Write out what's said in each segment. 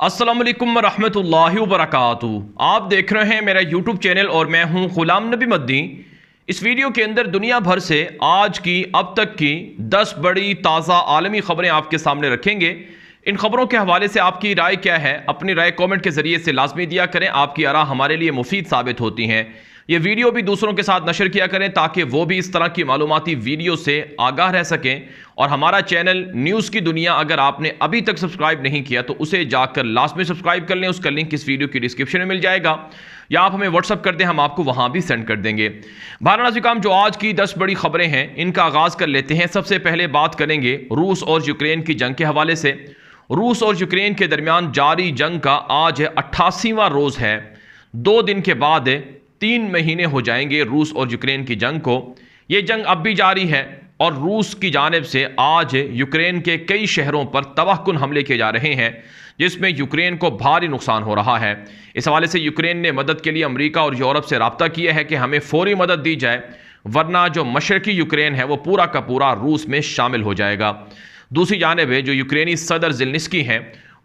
अस्सलाम वालेकुम रहमतुल्लाहि व बरकातुहू। आप देख रहे हैं मेरा यूट्यूब चैनल और मैं हूं गुलाम नबी मद्दी। इस वीडियो के अंदर दुनिया भर से आज की अब तक की 10 बड़ी ताज़ा आलमी खबरें आपके सामने रखेंगे। इन खबरों के हवाले से आपकी राय क्या है, अपनी राय कमेंट के ज़रिए से लाजमी दिया करें। आपकी आरा हमारे लिए मुफीद साबित होती हैं। ये वीडियो भी दूसरों के साथ नशर किया करें ताकि वो भी इस तरह की मालूमाती वीडियो से आगाह रह सकें। और हमारा चैनल न्यूज़ की दुनिया अगर आपने अभी तक सब्सक्राइब नहीं किया तो उसे जाकर लाजमी सब्सक्राइब कर लें। उसका लिंक इस वीडियो की डिस्क्रिप्शन में मिल जाएगा या आप हमें व्हाट्सअप कर दें, हम आपको वहां भी सेंड कर देंगे। नाज़रीन, जो आज की 10 बड़ी खबरें हैं इनका आगाज़ कर लेते हैं। सबसे पहले बात करेंगे रूस और यूक्रेन की जंग के हवाले से। रूस और यूक्रेन के दरमियान जारी जंग का आज 88वां रोज़ है। 2 दिन के बाद 3 महीने हो जाएंगे रूस और यूक्रेन की जंग को। ये जंग अब भी जारी है और रूस की जानिब से आज यूक्रेन के कई शहरों पर तबाहकुन हमले किए जा रहे हैं जिसमें यूक्रेन को भारी नुकसान हो रहा है। इस हवाले से यूक्रेन ने मदद के लिए अमेरिका और यूरोप से रब्ता किया है कि हमें फौरी मदद दी जाए, वरना जो मशरकी यूक्रेन है वो पूरा का पूरा रूस में शामिल हो जाएगा। दूसरी जानिब जो यूक्रेनी सदर ज़ेलेंस्की हैं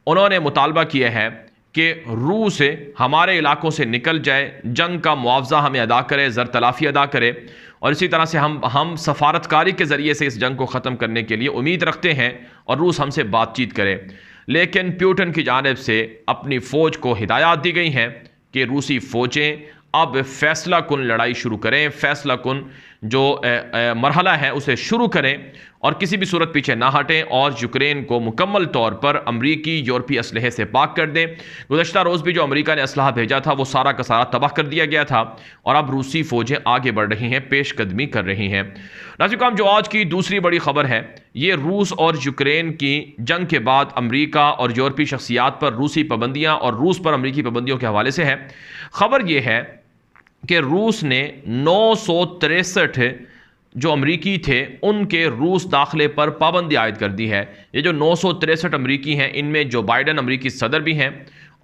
उन्होंने मुतालबा किया है कि रूस हमारे इलाकों से निकल जाए, जंग का मुआवजा हमें अदा करे, ज़र तलाफ़ी अदा करे और इसी तरह से हम सफारतकारी के ज़रिए से इस जंग को ख़त्म करने के लिए उम्मीद रखते हैं और रूस हमसे बातचीत करे। लेकिन पुतिन की जानिब से अपनी फ़ौज को हिदायत दी गई हैं कि रूसी फ़ौजें अब फैसला कुन लड़ाई शुरू करें, फैसला कुन जो मरहला है उसे शुरू करें और किसी भी सूरत पीछे ना हटें और यूक्रेन को मुकम्मल तौर पर अमरीकी यूरोपीय असलहे से पाक कर दें। गुज़श्ता रोज़ भी जो अमरीका ने असलहा भेजा था वो सारा का सारा तबाह कर दिया गया था और अब रूसी फ़ौजें आगे बढ़ रही हैं, पेशकदमी कर रही हैं। नाज़रीन, जो आज की दूसरी बड़ी खबर है ये रूस और यूक्रेन की जंग के बाद अमरीका और यूरोपीय शख्सियात पर रूसी पाबंदियाँ और रूस पर अमरीकी पाबंदियों के हवाले से है। खबर यह है कि रूस ने 963 जो अमरीकी थे उनके रूस दाखिले पर पाबंदी आयद कर दी है। ये जो 963 अमरीकी हैं इनमें जो बाइडन अमरीकी सदर भी हैं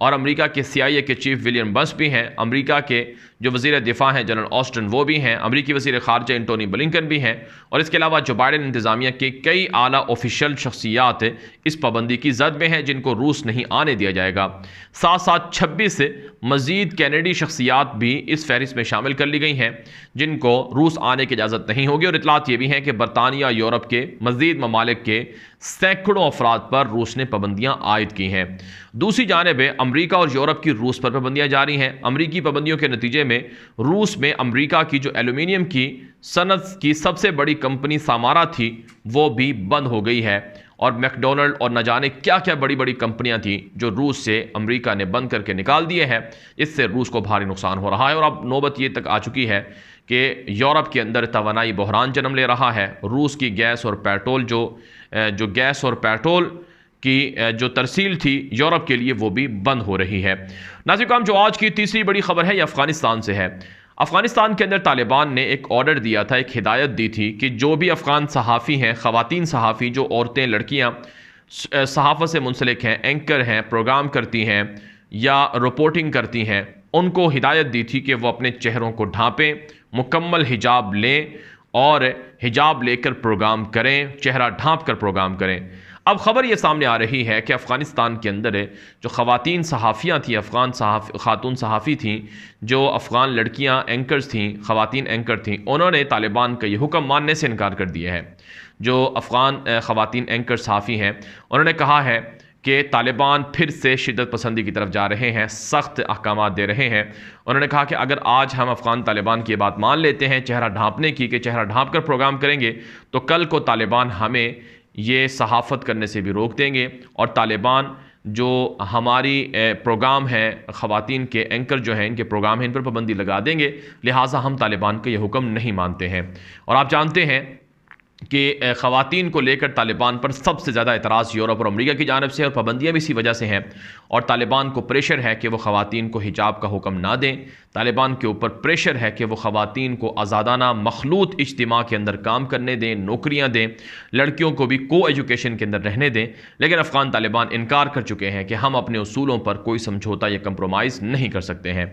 और अमेरिका के CIA के चीफ विलियम बर्न्स भी हैं, अमेरिका के जो वज़ीर दिफा हैं जनरल ऑस्टिन वो भी हैं, अमरीकी वज़ीर ख़ारजा एंटोनी ब्लिंकन भी हैं और इसके अलावा जो बाइडन इंतज़ामिया के कई आला ऑफिशियल शख्सियात इस पाबंदी की जद में हैं जिनको रूस नहीं आने दिया जाएगा। साथ साथ 26 मज़ीद कैनेडी शख्सियात भी इस फहरिस्त में शामिल कर ली गई हैं जिनको रूस आने की इजाज़त नहीं होगी। और इतलात ये भी हैं कि बरतानिया यूरोप के मज़ीद ममालिक के सैकड़ों अफराद पर रूस ने पाबंदियाँ आयद की हैं। दूसरी जानिब अमरीका और यूरोप की रूस पर पाबंदियाँ जारी हैं। अमरीकी पाबंदियों के नतीजे में रूस में अमरीका की जो एल्यूमिनियम की सनत की सबसे बड़ी कंपनी सामारा थी वो भी बंद हो गई है और मैकडोनल्ड और न जाने क्या क्या बड़ी बड़ी कंपनियां थी जो रूस से अमेरिका ने बंद करके निकाल दिए हैं। इससे रूस को भारी नुकसान हो रहा है और अब नौबत ये तक आ चुकी है कि यूरोप के अंदर तवानाई बहरान जन्म ले रहा है। रूस की गैस और पेट्रोल जो गैस और पेट्रोल की जो तरसील थी यूरोप के लिए वो भी बंद हो रही है। नाज़रीन, जो आज की तीसरी बड़ी खबर है ये अफ़गानिस्तान से है। अफ़गानिस्तान के अंदर तालिबान ने एक ऑर्डर दिया था, एक हिदायत दी थी कि जो भी अफ़गान सहाफ़ी हैं, ख़वातीन सहाफ़ी जो औरतें लड़कियां सहाफ़त से मुंसलिक हैं, एंकर हैं, प्रोग्राम करती हैं या रिपोर्टिंग करती हैं, उनको हिदायत दी थी कि वो अपने चेहरों को ढांपें, मुकम्मल हिजाब लें और हिजाब लेकर प्रोग्राम करें, चेहरा ढांप कर प्रोग्राम करें। अब ख़बर ये सामने आ रही है कि अफ़गानिस्तान के अंदर जो ख़वातीन सहाफ़ियाँ थी, अफ़गान ख़ातून सहाफ़ी थीं, जो अफ़गान लड़कियाँ एंकर्स थीं, ख़वातीन एंकर थीं, उन्होंने तालिबान का ये हुक्म मानने से इनकार कर दिया है। जो अफ़गान ख़वातीन एंकर सहाफ़ी हैं उन्होंने कहा है कि तालिबान फिर से शिद्दत पसंदी की तरफ जा रहे हैं, सख्त अहकामात दे रहे हैं। उन्होंने कहा कि अगर आज हम अफ़गान तालिबान की बात मान लेते हैं चेहरा ढांपने की कि चेहरा ढांप कर प्रोग्राम करेंगे तो कल को तालिबान हमें ये सहाफ़त करने से भी रोक देंगे और तालिबान जो हमारी प्रोग्राम है, ख़वातीन के एंकर जो हैं इनके प्रोग्राम हैं, इन पर पाबंदी लगा देंगे। लिहाजा हम तालिबान का ये हुक्म नहीं मानते हैं। और आप जानते हैं कि ख़वातीन को लेकर तालिबान पर सबसे ज़्यादा एतराज़ यूरोप और अमेरिका की जानिब से और पाबंदियाँ भी इसी वजह से हैं और तालिबान को प्रेशर है कि वो ख़वातीन को हिजाब का हुक्म ना दें। तालिबान के ऊपर प्रेशर है कि वो ख़वातीन को आज़ादाना मखलूत इज्तिमा के अंदर काम करने दें, नौकरियाँ दें, लड़कियों को भी को एजुकेशन के अंदर रहने दें। लेकिन अफ़गान तालिबान इनकार कर चुके हैं कि हम अपने उसूलों पर कोई समझौता या कंप्रोमाइज़ नहीं कर सकते हैं।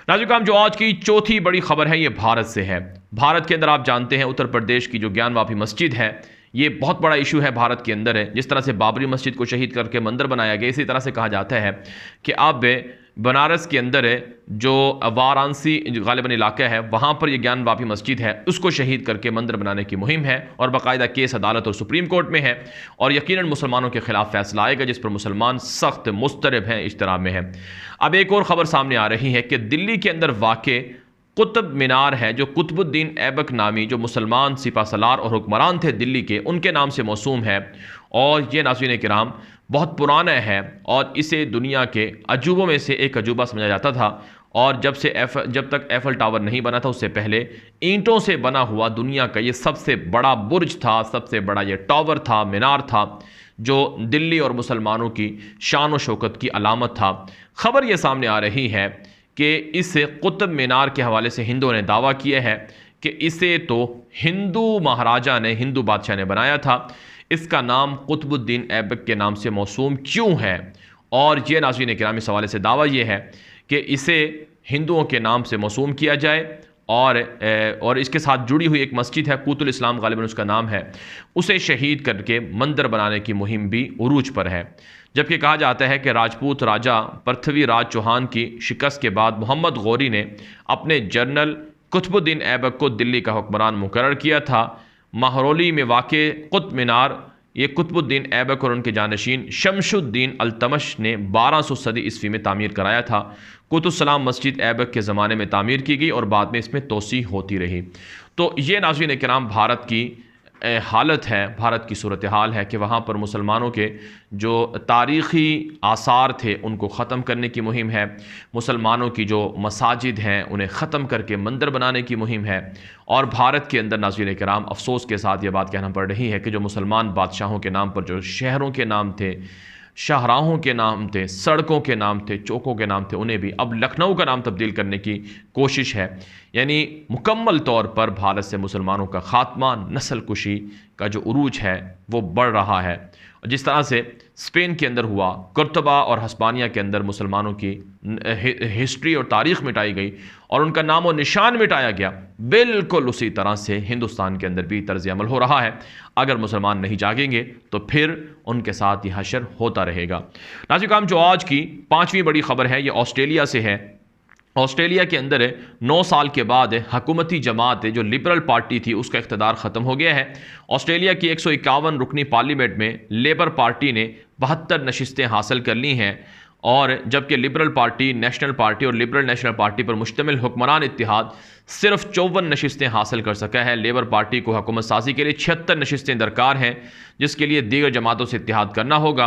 नाज़रीन, जो आज की चौथी बड़ी खबर है ये भारत से है। भारत के अंदर आप जानते हैं उत्तर प्रदेश की जो ज्ञानवापी मस्जिद है ये बहुत बड़ा इशू है भारत के अंदर है। जिस तरह से बाबरी मस्जिद को शहीद करके मंदिर बनाया गया, इसी तरह से कहा जाता है कि अब बनारस के अंदर जो वाराणसी गालिबन इलाका है वहाँ पर ये ज्ञान वापी मस्जिद है, उसको शहीद करके मंदिर बनाने की मुहिम है और बाकायदा केस अदालत और सुप्रीम कोर्ट में है और यकीनन मुसलमानों के खिलाफ फैसला आएगा जिस पर मुसलमान सख्त मुस्तरब हैं, इज्तराब में है। अब एक और ख़बर सामने आ रही है कि दिल्ली के अंदर वाक़े कुतुब मीनार है जो कुतुबुद्दीन ऐबक नामी जो मुसलमान सिपासलार और हुक्मरान थे दिल्ली के, उनके नाम से मौसूम है और ये नाज़रीन किराम बहुत पुराना है और इसे दुनिया के अजूबों में से एक अजूबा समझा जाता था। और जब तक एफल टावर नहीं बना था उससे पहले ईंटों से बना हुआ दुनिया का ये सबसे बड़ा बुर्ज था, सबसे बड़ा ये टावर था, मीनार था, जो दिल्ली और मुसलमानों की शान व शौकत की अलामत था। ख़बर ये सामने आ रही है कि इस कुतुब मीनार के हवाले से हिंदुओं ने दावा किया है कि इसे तो हिंदू महाराजा ने, हिंदू बादशाह ने बनाया था। इसका नाम कुतुबुद्दीन ऐबक के नाम से मौसूम क्यों है? और ये नाज़रीन किराम इस हवाले से दावा ये है कि इसे हिंदुओं के नाम से मौसूम किया जाए और इसके साथ जुड़ी हुई एक मस्जिद है कूतुल इस्लाम गालिबन उसका नाम है, उसे शहीद करके मंदिर बनाने की मुहिम भी उरूज पर है। जबकि कहा जाता है कि राजपूत राजा पृथ्वीराज चौहान की शिकस्त के बाद मोहम्मद गौरी ने अपने जनरल कुतुबुद्दीन ऐबक को दिल्ली का हुक्मरान मुकर्रर किया था। महरौली में वाक़े कुतुब मीनार ये कुतुबुद्दीन ऐबक और उनके जानशीन शमशुद्दीन अल्तमश ने 1200 सदी ईस्वी में तामीर कराया था। कुतुबसलाम मस्जिद ऐबक के ज़माने में तामीर की गई और बाद में इसमें तोसी होती रही। तो ये नाज़रीन किराम भारत की हालत है, भारत की सूरत हाल है कि वहाँ पर मुसलमानों के जो तारीख़ी आसार थे उनको ख़त्म करने की मुहिम है, मुसलमानों की जो मसाजिद हैं उन्हें ख़त्म करके मंदिर बनाने की मुहिम है। और भारत के अंदर नाज़रीन किराम अफसोस के साथ ये बात कहना पड़ रही है कि जो मुसलमान बादशाहों के नाम पर जो शहरों के नाम थे, शाहराहों के नाम थे, सड़कों के नाम थे, चौकों के नाम थे, उन्हें भी अब लखनऊ का नाम तब्दील करने की कोशिश है। यानी मुकम्मल तौर पर भारत से मुसलमानों का ख़ात्मा, नस्ल कुशी का जो उरूज है वो बढ़ रहा है। जिस तरह से स्पेन के अंदर हुआ, कुर्तबा और हस्पानिया के अंदर मुसलमानों की हिस्ट्री और तारीख़ मिटाई गई और उनका नाम और निशान मिटाया गया, बिल्कुल उसी तरह से हिंदुस्तान के अंदर भी तर्ज़ अमल हो रहा है। अगर मुसलमान नहीं जागेंगे तो फिर उनके साथ ये हशर होता रहेगा। नाज़रीन, जो आज की 5वीं बड़ी ख़बर है ये ऑस्ट्रेलिया से है। ऑस्ट्रेलिया के अंदर 9 साल के बाद हुकूमती जमात जो लिबरल पार्टी थी उसका इख्तिदार ख़त्म हो गया है। ऑस्ट्रेलिया की 151 रुकनी पार्लियामेंट में लेबर पार्टी ने 72 नशिस्तें हासिल कर ली हैं और जबकि लिबरल पार्टी, नेशनल पार्टी और लिबरल नेशनल पार्टी पर मुश्तमिल हुक्मरान इत्तिहाद सिर्फ 54 नशिस्तें हासिल कर सका है। लेबर पार्टी को हुकूमत साजी के लिए 76 नशिस्तें दरकार हैं जिसके लिए दीगर जमातों से इत्तिहाद करना होगा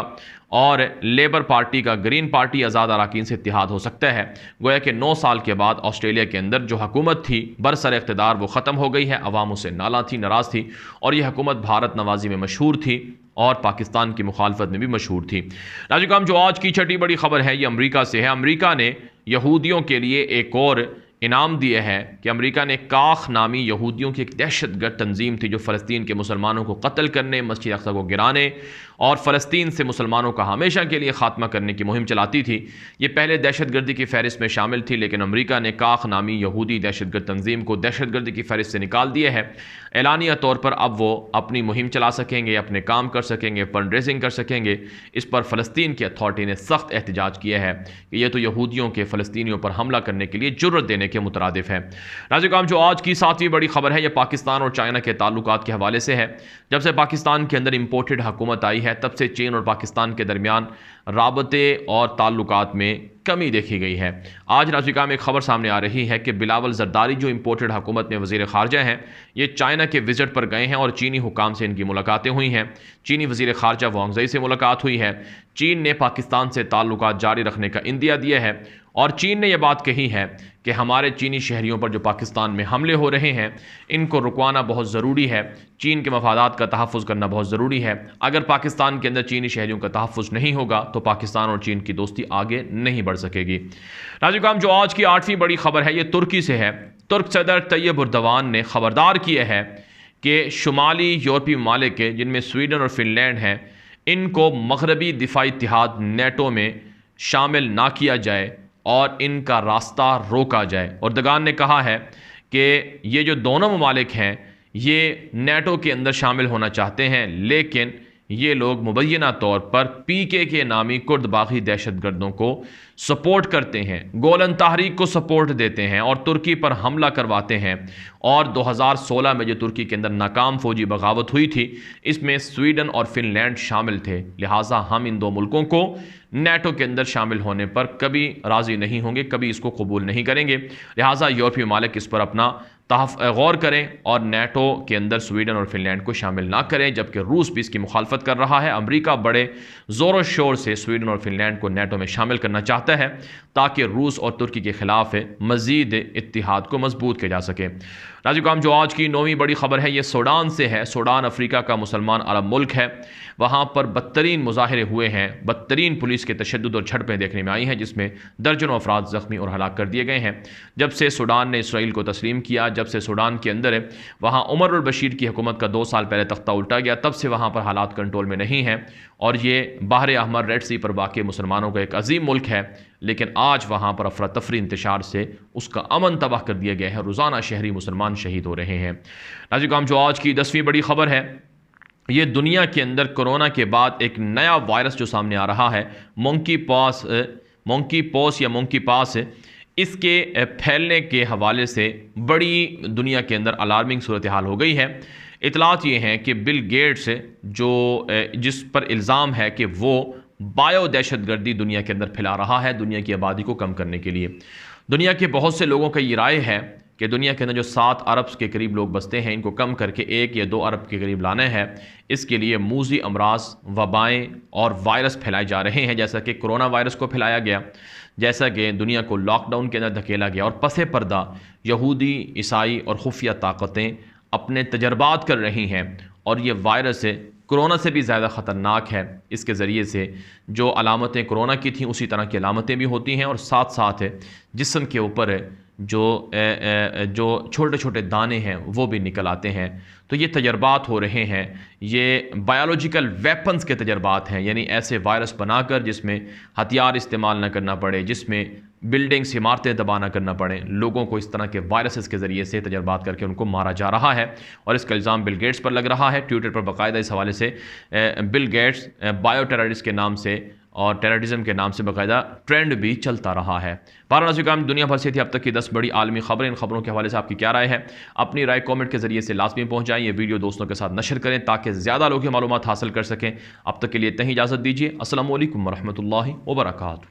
और लेबर पार्टी का ग्रीन पार्टी आज़ाद अराकीन से इत्तिहाद हो सकता है। गोया कि 9 साल के बाद ऑस्ट्रेलिया के अंदर जो हुकूमत थी बरसर इक़्तिदार वो ख़त्म हो गई है, अवाम उससे नाराज़ थी और यह हुकूमत भारत नवाजी में मशहूर थी और पाकिस्तान की मुखालफत में भी मशहूर थी। नाज़रीन, जो आज की छठी बड़ी खबर है ये अमेरिका से है। अमेरिका ने यहूदियों के लिए एक और इनाम दिए है कि अमेरिका ने काख नामी यहूदियों की एक दहशतगर्द तंजीम थी जो फ़लस्तीन के मुसलमानों को कत्ल करने, मस्जिद अक्सा को गिराने और फ़लस्तीन से मुसलमानों का हमेशा के लिए ख़ात्मा करने की मुहिम चलाती थी। ये पहले दहशतगर्दी की फ़हरिस्त में शामिल थी लेकिन अमेरिका ने काख नामी यहूदी दहशतगर्द तंजीम को दहशतगर्दी की फ़हरिस्त से निकाल दिया है। एलानिया तौर पर अब वो अपनी मुहिम चला सकेंगे, अपने काम कर सकेंगे, फंड रेजिंग कर सकेंगे। इस पर फ़लस्तीन की अथॉरिटी ने सख्त एहतजाज किया है कि यह तो यहूदियों के फ़लस्तीनियों पर हमला करने के लिए जुर्रत देने के मुतरादिफ है। नाज़रीन, जो आज की 7वीं बड़ी खबर है यह पाकिस्तान और चाइना के ताल्लुकात के हवाले से है। जब से पाकिस्तान के अंदर इम्पोर्टेड हुकूमत आई है तब से चीन और पाकिस्तान के दरमियान राबते और ताल्लुकात में कमी देखी गई है। आज नाज़रीन में एक खबर सामने आ रही है कि बिलावल जरदारी जो इम्पोर्टेड हुकूमत में वज़ीर ख़ारजा हैं ये चाइना के विज़िट पर गए हैं और चीनी हुकाम से इनकी मुलाकातें हुई हैं। चीनी वज़ीर ख़ारजा वांग ज़ी से मुलाकात हुई है। चीन ने पाकिस्तान से ताल्लुकात जारी रखने का इंदिया दिया है और चीन ने यह बात कही है कि हमारे चीनी शहरियों पर जो पाकिस्तान में हमले हो रहे हैं इनको रुकवाना बहुत ज़रूरी है। चीन के मफादात का तहफ़्फ़ुज़ करना बहुत ज़रूरी है। अगर पाकिस्तान के अंदर चीनी शहरियों का तहफ़्फ़ुज़ नहीं होगा तो पाकिस्तान और चीन की दोस्ती आगे नहीं बढ़ सकेगी। नाज़रीन, जो आज की 8वीं बड़ी खबर है ये तुर्की से है। तुर्क सदर तैयब उर्दवान ने ख़बरदार किया है कि शुमाली यूरोपीय ममालिक जिनमें स्वीडन और फिनलैंड हैं इनको मगरबी दिफाई इत्तिहाद नेटो में शामिल ना किया जाए और इनका रास्ता रोका जाए। उर्दगान ने कहा है कि ये जो दोनों ममालिक हैं ये नेटो के अंदर शामिल होना चाहते हैं, लेकिन ये लोग मुबैना तौर पर पीके के नामी कुर्द बागी दहशतगर्दों को सपोर्ट करते हैं, गोलन तहरीक को सपोर्ट देते हैं और तुर्की पर हमला करवाते हैं। और 2016 में जो तुर्की के अंदर नाकाम फौजी बगावत हुई थी, इसमें स्वीडन और फिनलैंड शामिल थे। लिहाजा हम इन दो मुल्कों को नेटो के अंदर शामिल होने पर कभी राज़ी नहीं होंगे, कभी इसको कबूल नहीं करेंगे। लिहाजा यूरोपीय ममालिक इस पर अपना गौर करें और नेटो के अंदर स्वीडन और फिनलैंड को शामिल ना करें, जबकि रूस भी इसकी मुखालफत कर रहा है। अमेरिका बड़े ज़ोर शोर से स्वीडन और फिनलैंड को नेटो में शामिल करना चाहता है ताकि रूस और तुर्की के खिलाफ मज़ीद इत्तिहाद को मजबूत किया जा सके। राजीव काम, जो आज की 9वीं बड़ी खबर है ये सूडान से है। सूडान अफ्रीका का मुसलमान अरब मुल्क है। वहाँ पर बदतरीन मुजाहरे हुए हैं, बदतरीन पुलिस के तशद्दुद और झड़पें देखने में आई हैं, जिसमें दर्जनों अफराद ज़ख्मी और हलाक कर दिए गए हैं। जब से सूडान ने इसराइल को तस्लीम किया, जब से सूडान के अंदर वहाँ उमर अल बशीर की हुकूमत का 2 साल पहले तख्ता उल्टा गया, तब से वहाँ पर हालात कंट्रोल में नहीं हैं। और ये बाहर अहमर रेड सी पर वाक़ मुसलमानों का एक अजीम मुल्क है, लेकिन आज वहाँ पर अफरा तफरी इंतशार से उसका अमन तबाह कर दिया गया है। रोज़ाना शहरी मुसलमान शहीद हो रहे हैं। नाज़रीन काम, जो आज की 10वीं बड़ी खबर है, ये दुनिया के अंदर कोरोना के बाद एक नया वायरस जो सामने आ रहा है, मंकी पॉक्स या मंकी पास, इसके फैलने के हवाले से बड़ी दुनिया के अंदर अलार्मिंग सूरत हाल हो गई है। इतलात ये हैं कि बिल गेट्स जिस पर इल्ज़ाम है कि वो बायो दहशतगर्दी दुनिया के अंदर फैला रहा है दुनिया की आबादी को कम करने के लिए। दुनिया के बहुत से लोगों का ये राय है कि दुनिया के अंदर जो 7 अरब के करीब लोग बसते हैं, इनको कम करके 1 या 2 अरब के करीब लाना है। इसके लिए मूजी अमराज, वबाएँ और वायरस फैलाए जा रहे हैं, जैसा कि कोरोना वायरस को फैलाया गया, जैसा कि दुनिया को लॉकडाउन के अंदर धकेला गया। और पसे पर्दा यहूदी, ईसाई और खुफिया ताकतें अपने तजर्बात कर रही हैं और ये वायरस कोरोना से भी ज़्यादा ख़तरनाक है। इसके ज़रिए से जो अलामतें कोरोना की थीं उसी तरह की अलामतें भी होती हैं और साथ साथ जिस्म के ऊपर जो छोटे छोटे दाने हैं वो भी निकल आते हैं। तो ये तजर्बात हो रहे हैं, ये बायोलॉजिकल वेपन्स के तजर्बात हैं, यानी ऐसे वायरस बनाकर जिसमें हथियार इस्तेमाल न करना पड़े, जिसमें बिल्डिंग्स, इमारतें दबाना करना पड़े, लोगों को इस तरह के वायरसेस के ज़रिए से तजर्बात करके उनको मारा जा रहा है। और इसका इल्ज़ाम बिल गेट्स पर लग रहा है। ट्विटर पर बाकायदा इस हवाले से बिल गेट्स बायो टेररिस्ट के नाम से और टेररिज्म के नाम से बाकायदा ट्रेंड भी चलता रहा है। नाज़रीन काम, दुनिया भर से थी अब तक की 10 बड़ी आलमी खबरें। इन खबरों के हवाले से आपकी क्या राय है? अपनी राय कमेंट के जरिए से लाजमी पहुंचाएं। ये वीडियो दोस्तों के साथ नशर करें ताकि ज़्यादा लोग ये मालूमात हासिल कर सकें। अब तक के लिए इतनी ही इजाज़त दीजिए। अस्सलामु अलैकुम वरहमतुल्लाहि वबरकातुहू।